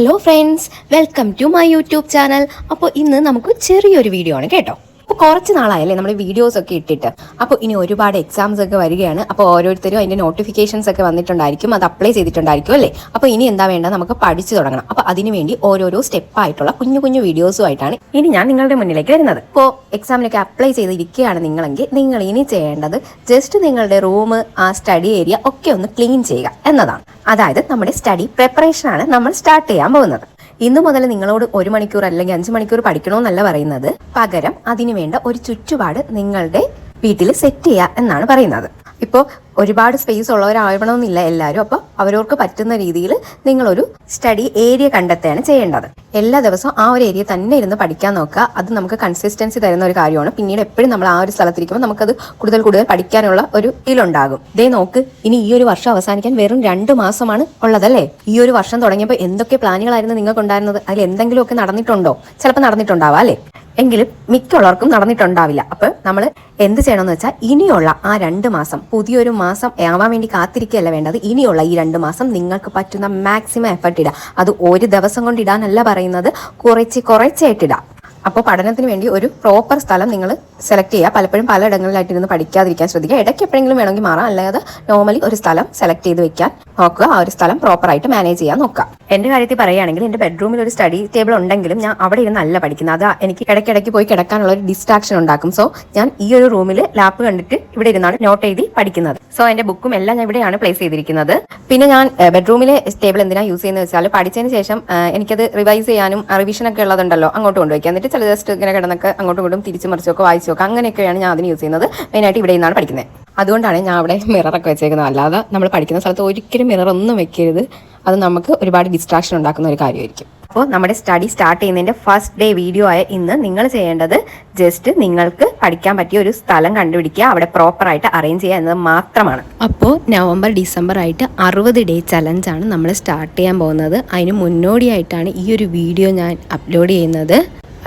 Hello friends, welcome to my YouTube channel. അപ്പോൾ ഇന്ന് നമുക്ക് ചെറിയൊരു വീഡിയോ ആണ് കേട്ടോ. അപ്പോൾ കുറച്ച് നാളായല്ലേ നമ്മൾ വീഡിയോസ് ഒക്കെ ഇട്ടിട്ട്. അപ്പോൾ ഇനി ഒരുപാട് എക്സാംസ് ഒക്കെ വരികയാണ്. അപ്പോൾ ഓരോരുത്തരും അതിൻ്റെ നോട്ടിഫിക്കേഷൻസ് ഒക്കെ വന്നിട്ടുണ്ടായിരിക്കും, അത് അപ്ലൈ ചെയ്തിട്ടുണ്ടായിരിക്കും അല്ലേ. അപ്പോൾ ഇനി എന്താ വേണ്ട, നമുക്ക് പഠിച്ചു തുടങ്ങണം. അപ്പോൾ അതിനുവേണ്ടി ഓരോരോ സ്റ്റെപ്പായിട്ടുള്ള കുഞ്ഞു കുഞ്ഞു വീഡിയോസുമായിട്ടാണ് ഇനി ഞാൻ നിങ്ങളുടെ മുന്നിലേക്ക് വരുന്നത്. ഇപ്പോൾ എക്സാമിനൊക്കെ അപ്ലൈ ചെയ്തിരിക്കുകയാണ് നിങ്ങളെങ്കിൽ നിങ്ങൾ ഇനി ചെയ്യേണ്ടത് ജസ്റ്റ് നിങ്ങളുടെ റൂം, ആ സ്റ്റഡി ഏരിയ ഒക്കെ ഒന്ന് ക്ലീൻ ചെയ്യുക എന്നതാണ്. അതായത് നമ്മുടെ സ്റ്റഡി പ്രിപ്പറേഷനാണ് നമ്മൾ സ്റ്റാർട്ട് ചെയ്യാൻ പോകുന്നത്. ഇന്നു മുതൽ നിങ്ങളോട് 1 മണിക്കൂർ അല്ലെങ്കിൽ 5 മണിക്കൂർ പഠിക്കണമെന്നല്ല പറയുന്നത്. പകരം അതിനു വേണ്ട ഒരു ചുറ്റുപാട് നിങ്ങളുടെ വീട്ടിൽ സെറ്റ് ചെയ്യുക എന്നാണ് പറയുന്നത്. ഇപ്പോൾ ഒരുപാട് സ്പേസ് ഉള്ളവരാവണമെന്നില്ല എല്ലാവരും. അപ്പോൾ അവരവർക്ക് പറ്റുന്ന രീതിയിൽ നിങ്ങളൊരു സ്റ്റഡി ഏരിയ കണ്ടെത്തുകയാണ് ചെയ്യേണ്ടത്. എല്ലാ ദിവസവും ആ ഒരു ഏരിയ തന്നെ ഇരുന്ന് പഠിക്കാൻ നോക്കുക. അത് നമുക്ക് കൺസിസ്റ്റൻസി തരുന്ന ഒരു കാര്യമാണ്. പിന്നീട് എപ്പോഴും നമ്മൾ ആ ഒരു സ്ഥലത്തിരിക്കുമ്പോൾ നമുക്കത് കൂടുതൽ പഠിക്കാനുള്ള ഒരു ഫീലുണ്ടാകും. ഇതേ നോക്ക്, ഇനി ഈ ഒരു വർഷം അവസാനിക്കാൻ വെറും 2 മാസമാണ് ഉള്ളതല്ലേ. ഈ ഒരു വർഷം തുടങ്ങിയപ്പോൾ എന്തൊക്കെ പ്ലാനുകളായിരുന്നു നിങ്ങൾക്കുണ്ടായിരുന്നത്? അതിൽ എന്തെങ്കിലുമൊക്കെ നടന്നിട്ടുണ്ടോ? ചിലപ്പോൾ നടന്നിട്ടുണ്ടാവാം അല്ലേ, എങ്കിലും മിക്കുള്ളവർക്കും നടന്നിട്ടുണ്ടാവില്ല. അപ്പോൾ നമ്മൾ എന്ത് ചെയ്യണമെന്ന് വെച്ചാൽ ഇനിയുള്ള ആ 2 മാസം, പുതിയൊരു മാസം ആവാൻ വേണ്ടി കാത്തിരിക്കുകയല്ല വേണ്ടത്. ഇനിയുള്ള ഈ 2 മാസം നിങ്ങൾക്ക് പറ്റുന്ന മാക്സിമം എഫർട്ട് ഇടുക. അത് ഒരു ദിവസം കൊണ്ട് ഇടാനല്ല പറയുന്നത്, കുറച്ചായിട്ടിടാം. അപ്പോൾ പഠനത്തിന് വേണ്ടി ഒരു പ്രോപ്പർ സ്ഥലം നിങ്ങൾ സെലക്ട് ചെയ്യുക. പലപ്പോഴും പലയിടങ്ങളിലായിട്ട് ഇരുന്ന് പഠിക്കാതിരിക്കാൻ ശ്രദ്ധിക്കുക. ഇടയ്ക്ക് എപ്പോഴെങ്കിലും വേണമെങ്കിൽ മാറാം, അല്ലാതെ നോർമലി ഒരു സ്ഥലം സെലക്ട് ചെയ്ത് വെക്കാൻ നോക്കുക. ആ ഒരു സ്ഥലം പ്രോപ്പറായിട്ട് മാനേജ് ചെയ്യാൻ നോക്കുക. എൻ്റെ കാര്യത്തിൽ പറയുകയാണെങ്കിൽ എൻ്റെ ബെഡ്റൂമിൽ ഒരു സ്റ്റഡി ടേബിൾ ഉണ്ടെങ്കിലും ഞാൻ അവിടെ ഇരുന്നല്ല പഠിക്കുന്നത്. അത് എനിക്ക് ഇടയ്ക്കിടയ്ക്ക് പോയി കിടക്കാനുള്ള ഒരു ഡിസ്ട്രാക്ഷൻ ഉണ്ടാക്കും. സോ ഞാൻ ഈ ഒരു റൂമിൽ ലാപ്പ് കണ്ടിട്ട് ഇവിടെ ഇരുന്നാണ് നോട്ട് എഴുതി പഠിക്കുന്നത്. സോ എൻ്റെ ബുക്കും എല്ലാം ഞാൻ ഇവിടെയാണ് പ്ലേസ് ചെയ്തിരിക്കുന്നത്. പിന്നെ ഞാൻ ബെഡ്റൂമിലെ ടേബിൾ എന്തിനാണ് യൂസ് ചെയ്യുന്നത് വെച്ചാൽ പഠിച്ചതിന് ശേഷം എനിക്കത് റിവൈസ് ചെയ്യാനും റിവിഷനൊക്കെ ഉള്ളതുണ്ടല്ലോ, അങ്ങോട്ട് കൊണ്ടുവയ്ക്കുക. എന്നിട്ട് ചില ജസ്റ്റ് ഇങ്ങനെ കിടന്നൊക്കെ അങ്ങോട്ടും ഇങ്ങോട്ടും തിരിച്ചു മറിച്ചൊക്കെ വായിച്ചു നോക്കുക. അങ്ങനെയൊക്കെയാണ് ഞാൻ അതിന് യൂസ് ചെയ്യുന്നത്. മെയിനായിട്ട് ഇവിടെ നിന്നാണ് പഠിക്കുന്നത്. അതുകൊണ്ടാണ് ഞാൻ അവിടെ മിററൊക്കെ വെച്ചേക്കുന്നത്. അല്ലാതെ നമ്മൾ പഠിക്കുന്ന സ്ഥലത്ത് ഒരിക്കലും മിറർ ഒന്നും വെക്കരുത്. അത് നമുക്ക് ഒരുപാട് ഡിസ്ട്രാക്ഷൻ ഉണ്ടാക്കുന്ന ഒരു കാര്യമായിരിക്കും. അപ്പോൾ നമ്മുടെ സ്റ്റഡി സ്റ്റാർട്ട് ചെയ്യുന്നതിൻ്റെ ഫസ്റ്റ് ഡേ വീഡിയോ ആയ ഇന്ന് നിങ്ങൾ ചെയ്യേണ്ടത് ജസ്റ്റ് നിങ്ങൾക്ക് പഠിക്കാൻ പറ്റിയ ഒരു സ്ഥലം കണ്ടുപിടിക്കുക, അവിടെ പ്രോപ്പറായിട്ട് അറേഞ്ച് ചെയ്യുക എന്നത് മാത്രമാണ്. അപ്പോൾ നവംബർ ഡിസംബർ ആയിട്ട് 60 ഡേ ചലഞ്ചാണ് നമ്മൾ സ്റ്റാർട്ട് ചെയ്യാൻ പോകുന്നത്. അതിന് മുന്നോടിയായിട്ടാണ് ഈ ഒരു വീഡിയോ ഞാൻ അപ്ലോഡ് ചെയ്യുന്നത്.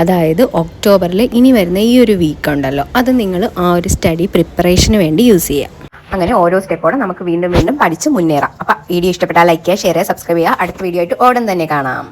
അതായത് ഒക്ടോബറിൽ ഇനി വരുന്ന ഈ ഒരു വീക്ക് ഉണ്ടല്ലോ, അത് നിങ്ങൾ ആ ഒരു സ്റ്റഡി പ്രിപ്പറേഷന് വേണ്ടി യൂസ് ചെയ്യുക. അങ്ങനെ ഓരോ സ്റ്റെപ്പോടെ നമുക്ക് വീണ്ടും പഠിച്ച് മുന്നേറാം. അപ്പം വീഡിയോ ഇഷ്ടപ്പെട്ടാൽ ലൈക്ക് ചെയ്യുക, ഷെയർ ചെയ്യുക, സബ്സ്ക്രൈബ് ചെയ്യുക. അടുത്ത വീഡിയോ ആയിട്ട് ഉടൻ തന്നെ കാണാം.